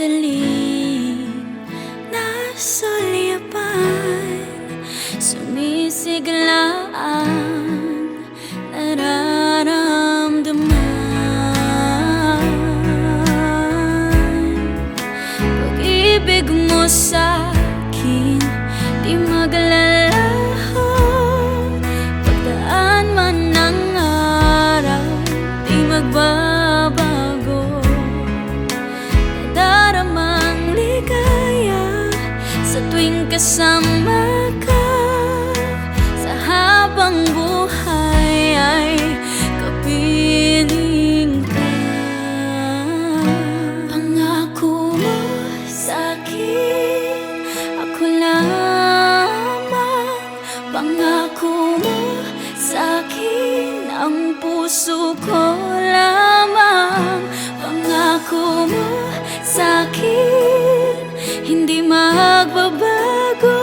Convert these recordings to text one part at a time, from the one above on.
sandaling nasulyapan, sumisigla ang nararamdaman. Pag-ibig mo sa'kin di maglalaho, pagdaan man ng araw di magbabago. Nadaramang ligaya sa tuwing kasama ka, sa habang buhay ay kapiling ka. Pangako mo sa'kin, ako lamang. Pangako mo sa'kin, ang puso ko lamang. Pangako mo sa'kin, hindi magbabago.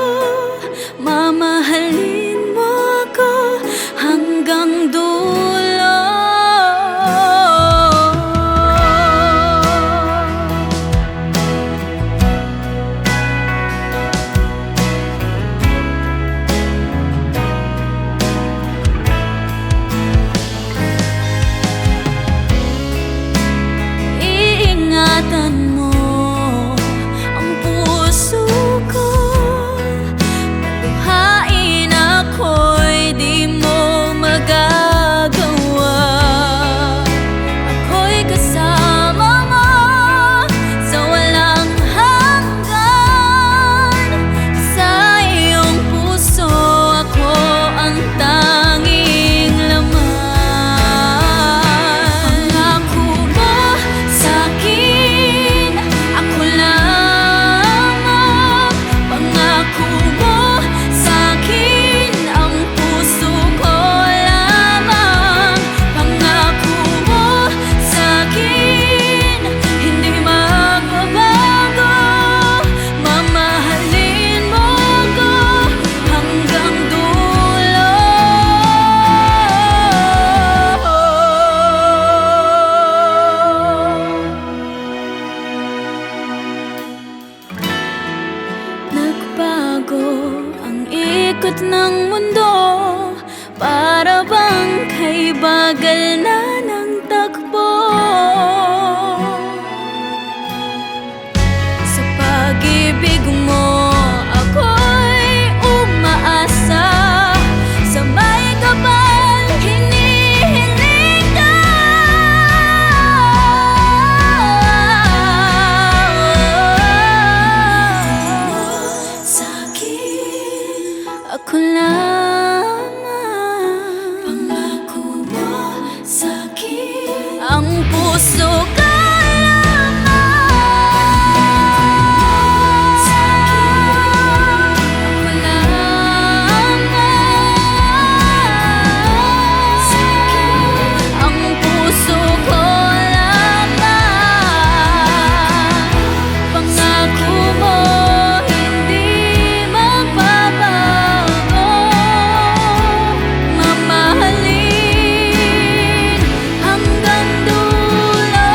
Mamahalin mo ako hanggang dulo. Iingatan mo ang puso ko, paluhain ako'y di mo magagawa. Ako'y kasama mo sa walang hanggan. Sa iyong puso ako ang tanging laman. Pangako mo sa'kin, ako lamang. Pangako mo sa'kin, ang puso ko lamang. Pangako mo sa'kin, hindi magbabago. Mamahalin mo ako hanggang dulo. Nagbago ang ikot ng mundo, para bang kay bagal na ng takbo. Sa pag-ibig mo ako'y umaasa, sa may kapal hinihiling ka. Sa'kin, ako lamang. Pangako mo sa'kin, ang puso ko lamang. Ako lamang. Ang puso ko lamang. Pangako mo hindi magbabago. Mamahalin hanggang dulo.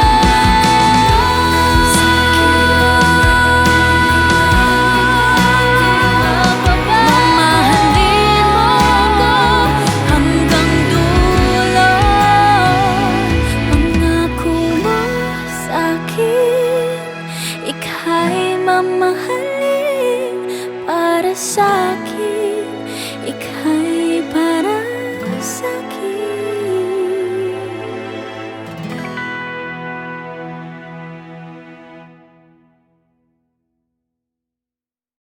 Mamahalin mo ako hanggang dulo. Pangako mo sa'kin, ika'y mamahalin para sa'kin.